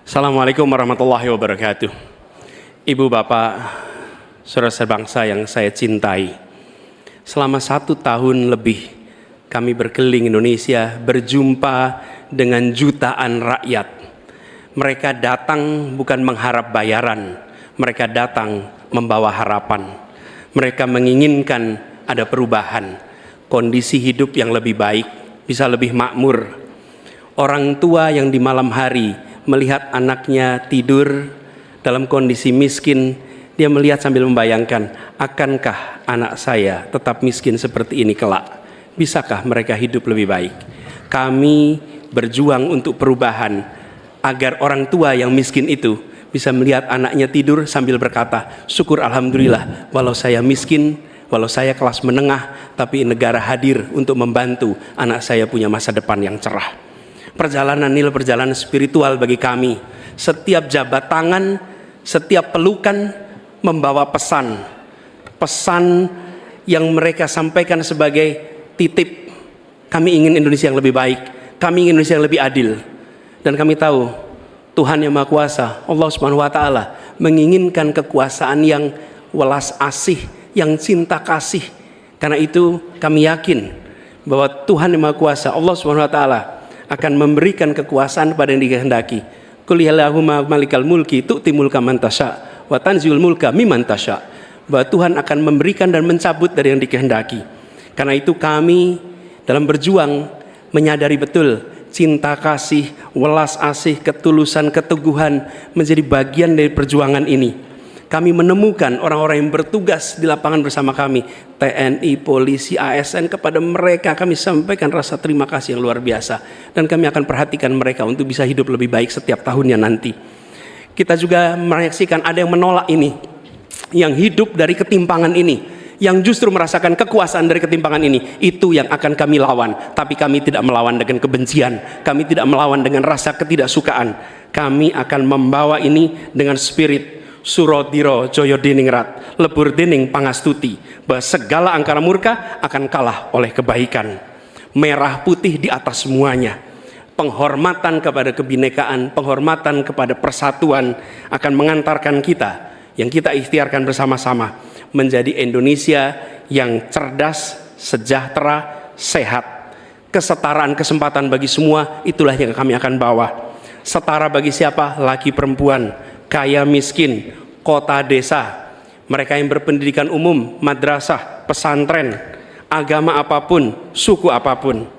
Assalamualaikum warahmatullahi wabarakatuh. Ibu bapak, saudara sebangsa yang saya cintai, selama 1 tahun lebih kami berkeliling Indonesia, berjumpa dengan jutaan rakyat. Mereka datang bukan mengharap bayaran, mereka datang membawa harapan. Mereka menginginkan ada perubahan, kondisi hidup yang lebih baik, bisa lebih makmur. Orang tua yang di malam hari melihat anaknya tidur dalam kondisi miskin, dia melihat sambil membayangkan, akankah anak saya tetap miskin seperti ini kelak? Bisakah mereka hidup lebih baik? Kami berjuang untuk perubahan agar orang tua yang miskin itu bisa melihat anaknya tidur sambil berkata, syukur alhamdulillah, walau saya miskin, walau saya kelas menengah, tapi negara hadir untuk membantu anak saya punya masa depan yang cerah. Perjalanan ini perjalanan spiritual bagi kami. Setiap jabat tangan, setiap pelukan membawa pesan. Pesan yang mereka sampaikan sebagai titip. Kami ingin Indonesia yang lebih baik. Kami ingin Indonesia yang lebih adil. Dan kami tahu Tuhan yang Maha Kuasa, Allah Subhanahu wa taala, menginginkan kekuasaan yang welas asih, yang cinta kasih. Karena itu kami yakin bahwa Tuhan yang Maha Kuasa, Allah Subhanahu wa taala, akan memberikan kekuasaan pada yang dikehendaki. Qul yallahumma malikal mulki tu'ti mulka man tasya wa tanziul mulka mimman tasya. Bahwa Tuhan akan memberikan dan mencabut dari yang dikehendaki. Karena itu kami dalam berjuang menyadari betul cinta kasih, welas asih, ketulusan, keteguhan menjadi bagian dari perjuangan ini. Kami menemukan orang-orang yang bertugas di lapangan bersama kami, TNI, polisi, ASN, kepada mereka kami sampaikan rasa terima kasih yang luar biasa. Dan kami akan perhatikan mereka untuk bisa hidup lebih baik setiap tahunnya nanti. Kita juga menyaksikan ada yang menolak ini, yang hidup dari ketimpangan ini, yang justru merasakan kekuasaan dari ketimpangan ini. Itu yang akan kami lawan. Tapi kami tidak melawan dengan kebencian, kami tidak melawan dengan rasa ketidaksukaan. Kami akan membawa ini dengan spirit Surodiro Joyo Diningrat, lebur dening pangastuti, bahwa segala angkara murka akan kalah oleh kebaikan. Merah putih di atas semuanya. Penghormatan kepada kebinekaan, penghormatan kepada persatuan akan mengantarkan kita, yang kita ikhtiarkan bersama-sama, menjadi Indonesia yang cerdas, sejahtera, sehat. Kesetaraan kesempatan bagi semua, itulah yang kami akan bawa. Setara bagi siapa? Laki perempuan, kaya miskin, kota desa, mereka yang berpendidikan umum, madrasah, pesantren, agama apapun, suku apapun.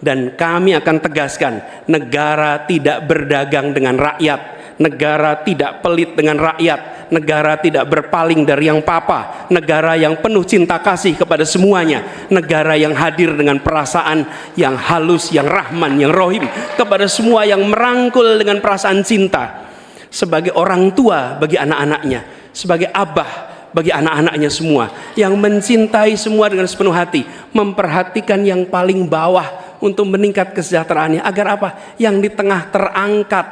Dan kami akan tegaskan, negara tidak berdagang dengan rakyat, negara tidak pelit dengan rakyat, negara tidak berpaling dari yang papa, negara yang penuh cinta kasih kepada semuanya, negara yang hadir dengan perasaan yang halus, yang rahman, yang rohim kepada semua, yang merangkul dengan perasaan cinta. Sebagai orang tua bagi anak-anaknya, sebagai abah bagi anak-anaknya semua, yang mencintai semua dengan sepenuh hati, memperhatikan yang paling bawah untuk meningkat kesejahteraannya. Agar apa? Yang di tengah terangkat.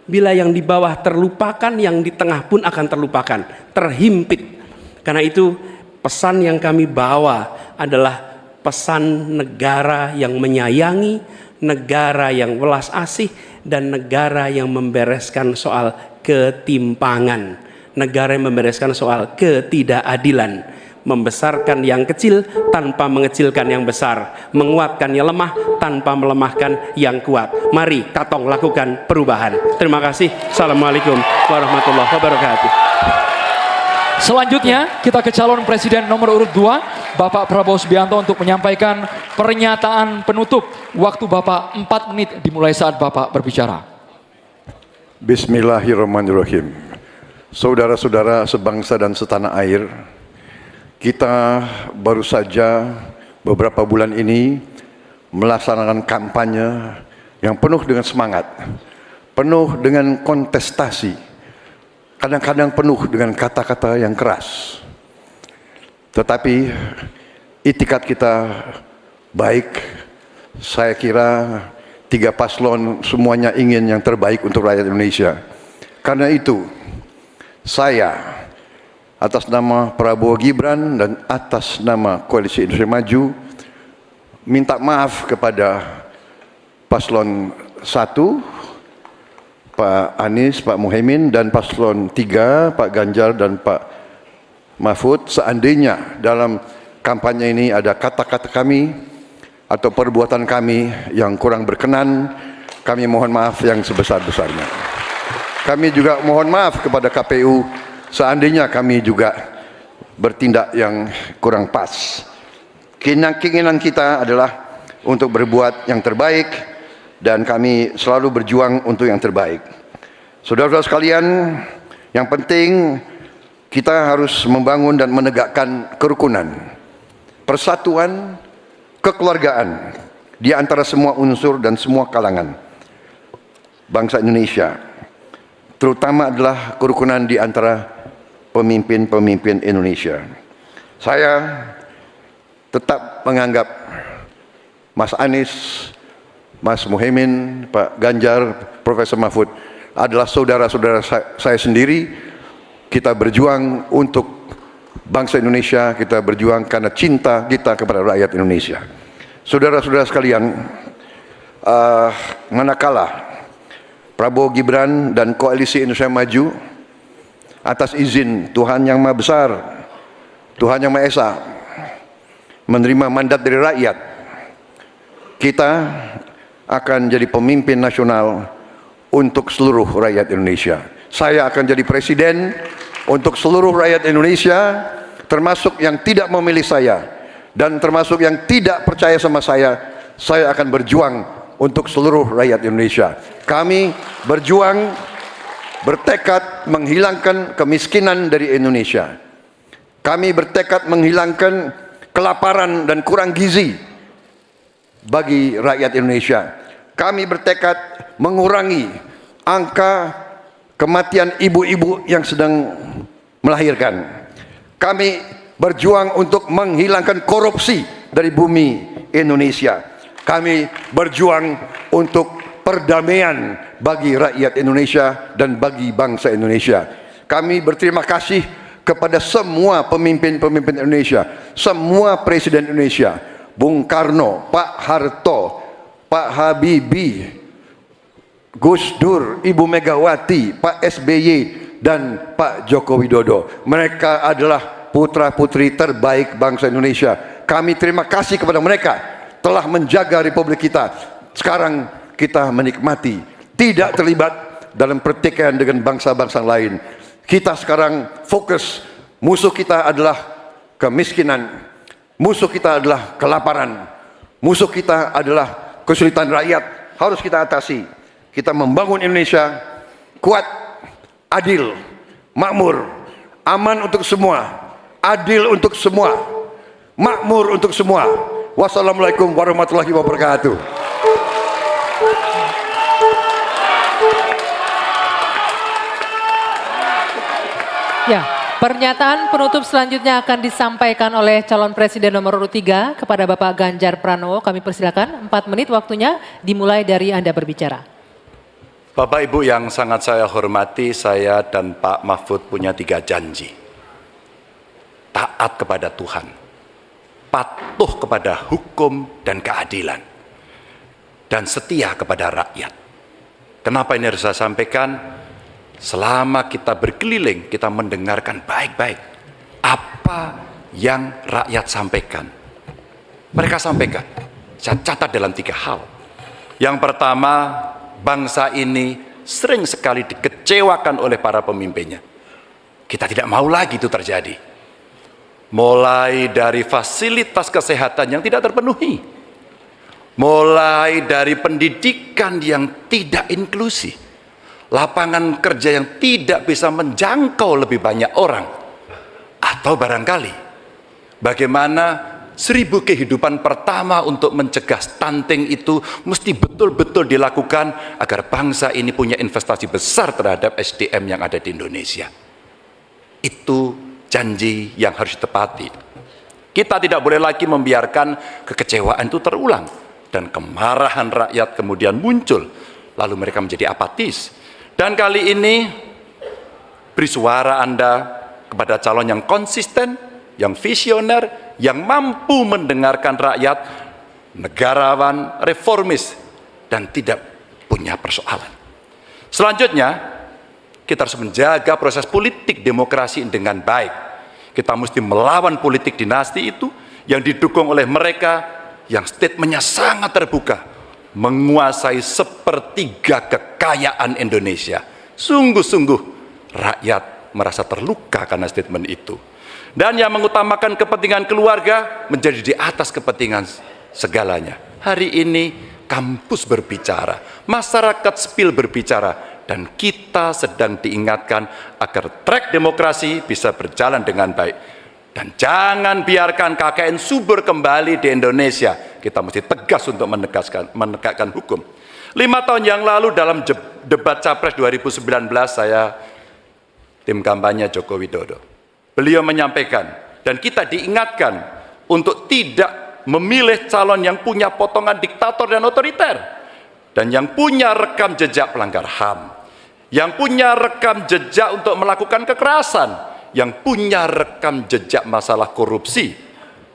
Bila yang di bawah terlupakan, yang di tengah pun akan terlupakan, terhimpit. Karena itu pesan yang kami bawa adalah pesan negara yang menyayangi, negara yang welas asih, dan negara yang membereskan soal ketimpangan, negara yang membereskan soal ketidakadilan, membesarkan yang kecil tanpa mengecilkan yang besar, menguatkan yang lemah tanpa melemahkan yang kuat. Mari katong lakukan perubahan. Terima kasih. Assalamualaikum warahmatullahi wabarakatuh. Selanjutnya kita ke calon presiden nomor urut 2, Bapak Prabowo Subianto, untuk menyampaikan pernyataan penutup. Waktu Bapak 4 menit dimulai saat Bapak berbicara. Bismillahirrahmanirrahim. Saudara-saudara sebangsa dan setanah air, kita baru saja beberapa bulan ini melaksanakan kampanye yang penuh dengan semangat, penuh dengan kontestasi, kadang-kadang penuh dengan kata-kata yang keras. Tetapi itikat kita baik. Saya kira 3 paslon semuanya ingin yang terbaik untuk rakyat Indonesia. Karena itu saya atas nama Prabowo Gibran dan atas nama Koalisi Indonesia Maju minta maaf kepada paslon 1 Pak Anies, Pak Muhaimin, dan paslon 3, Pak Ganjar dan Pak Mahfud, seandainya dalam kampanye ini ada kata-kata kami atau perbuatan kami yang kurang berkenan, kami mohon maaf yang sebesar-besarnya. Kami juga mohon maaf kepada KPU seandainya kami juga bertindak yang kurang pas. Keinginan kita adalah untuk berbuat yang terbaik, dan kami selalu berjuang untuk yang terbaik. Saudara-saudara sekalian, yang penting kita harus membangun dan menegakkan kerukunan, persatuan, kekeluargaan di antara semua unsur dan semua kalangan bangsa Indonesia. Terutama adalah kerukunan di antara pemimpin-pemimpin Indonesia. Saya tetap menganggap Mas Anies, Mas Muhaimin, Pak Ganjar, Profesor Mahfud adalah saudara-saudara saya sendiri. Kita berjuang untuk bangsa Indonesia, kita berjuang karena cinta kita kepada rakyat Indonesia. Saudara-saudara sekalian, manakala Prabowo Gibran dan Koalisi Indonesia Maju atas izin Tuhan Yang Maha Besar, Tuhan Yang Maha Esa, menerima mandat dari rakyat, kita akan jadi pemimpin nasional untuk seluruh rakyat Indonesia. Saya akan jadi presiden untuk seluruh rakyat Indonesia, termasuk yang tidak memilih saya dan termasuk yang tidak percaya sama saya. Saya akan berjuang untuk seluruh rakyat Indonesia. Kami berjuang, bertekad menghilangkan kemiskinan dari Indonesia. Kami bertekad menghilangkan kelaparan dan kurang gizi bagi rakyat Indonesia. Kami bertekad mengurangi angka kematian ibu-ibu yang sedang melahirkan. Kami berjuang untuk menghilangkan korupsi dari bumi Indonesia. Kami berjuang untuk perdamaian bagi rakyat Indonesia dan bagi bangsa Indonesia. Kami berterima kasih kepada semua pemimpin-pemimpin Indonesia, semua presiden Indonesia, Bung Karno, Pak Harto, Pak Habibie, Gus Dur, Ibu Megawati, Pak SBY, dan Pak Joko Widodo. Mereka adalah putra-putri terbaik bangsa Indonesia. Kami terima kasih kepada mereka telah menjaga republik kita. Sekarang kita menikmati, tidak terlibat dalam pertikaian dengan bangsa-bangsa lain. Kita sekarang fokus, musuh kita adalah kemiskinan, musuh kita adalah kelaparan, musuh kita adalah kesulitan rakyat. Harus kita atasi. Kita membangun Indonesia kuat, adil, makmur, aman untuk semua, adil untuk semua, makmur untuk semua. Wassalamualaikum warahmatullahi wabarakatuh. Ya, pernyataan penutup selanjutnya akan disampaikan oleh calon presiden nomor urut 3 kepada Bapak Ganjar Pranowo. Kami persilakan, 4 menit waktunya dimulai dari Anda berbicara. Bapak Ibu yang sangat saya hormati, saya dan Pak Mahfud punya 3 janji. Taat kepada Tuhan, patuh kepada hukum dan keadilan, dan setia kepada rakyat. Kenapa ini harus saya sampaikan? Selama kita berkeliling, kita mendengarkan baik-baik apa yang rakyat sampaikan. Mereka sampaikan, saya catat dalam 3 hal. Yang pertama, bangsa ini sering sekali dikecewakan oleh para pemimpinnya. Kita tidak mau lagi itu terjadi. Mulai dari fasilitas kesehatan yang tidak terpenuhi, mulai dari pendidikan yang tidak inklusif, lapangan kerja yang tidak bisa menjangkau lebih banyak orang, atau barangkali bagaimana 1000 kehidupan pertama untuk mencegah stunting itu mesti betul-betul dilakukan agar bangsa ini punya investasi besar terhadap SDM yang ada di Indonesia. Itu janji yang harus ditepati. Kita tidak boleh lagi membiarkan kekecewaan itu terulang dan kemarahan rakyat kemudian muncul, lalu mereka menjadi apatis. Dan kali ini beri suara Anda kepada calon yang konsisten, yang visioner, yang mampu mendengarkan rakyat, negarawan, reformis, dan tidak punya persoalan. Selanjutnya, kita harus menjaga proses politik demokrasi dengan baik. Kita mesti melawan politik dinasti itu yang didukung oleh mereka yang statementnya sangat terbuka, menguasai sepertiga kekayaan Indonesia. Sungguh-sungguh rakyat merasa terluka karena statement itu. Dan yang mengutamakan kepentingan keluarga menjadi di atas kepentingan segalanya. Hari ini kampus berbicara, masyarakat sipil berbicara, dan kita sedang diingatkan agar trek demokrasi bisa berjalan dengan baik. Dan jangan biarkan KKN subur kembali di Indonesia. Kita mesti tegas untuk menegakkan hukum. 5 tahun yang lalu dalam debat Capres 2019 saya tim kampanye Joko Widodo. Beliau menyampaikan dan kita diingatkan untuk tidak memilih calon yang punya potongan diktator dan otoriter dan yang punya rekam jejak pelanggar HAM, yang punya rekam jejak untuk melakukan kekerasan, yang punya rekam jejak masalah korupsi.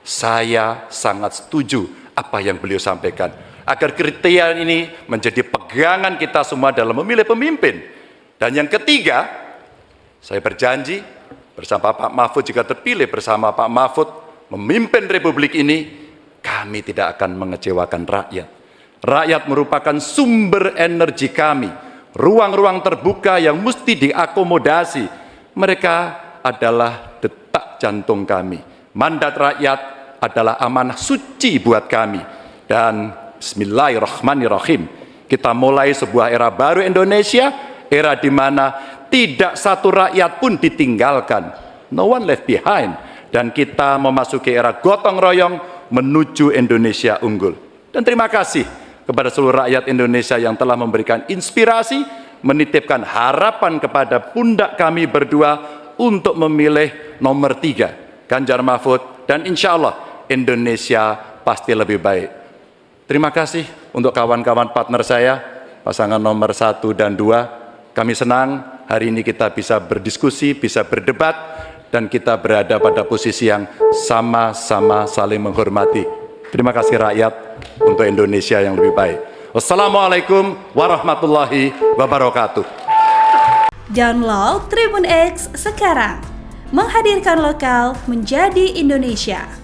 Saya sangat setuju apa yang beliau sampaikan agar kriteria ini menjadi pegangan kita semua dalam memilih pemimpin. Dan yang ketiga, saya berjanji bersama Pak Mahfud, jika terpilih bersama Pak Mahfud memimpin Republik ini, kami tidak akan mengecewakan rakyat. Rakyat merupakan sumber energi kami, ruang-ruang terbuka yang mesti diakomodasi. Mereka adalah detak jantung kami. Mandat rakyat adalah amanah suci buat kami. Dan bismillahirrahmanirrahim, kita mulai sebuah era baru Indonesia, era di mana tidak satu rakyat pun ditinggalkan. No one left behind. Dan kita memasuki era gotong royong menuju Indonesia unggul. Dan terima kasih kepada seluruh rakyat Indonesia yang telah memberikan inspirasi, menitipkan harapan kepada pundak kami berdua untuk memilih nomor 3, Ganjar Mahfud, dan insya Allah Indonesia pasti lebih baik. Terima kasih untuk kawan-kawan partner saya, pasangan nomor 1 dan 2. Kami senang hari ini kita bisa berdiskusi, bisa berdebat, dan kita berada pada posisi yang sama-sama saling menghormati. Terima kasih rakyat untuk Indonesia yang lebih baik. Wassalamualaikum warahmatullahi wabarakatuh. Download Tribun X sekarang, menghadirkan lokal menjadi Indonesia.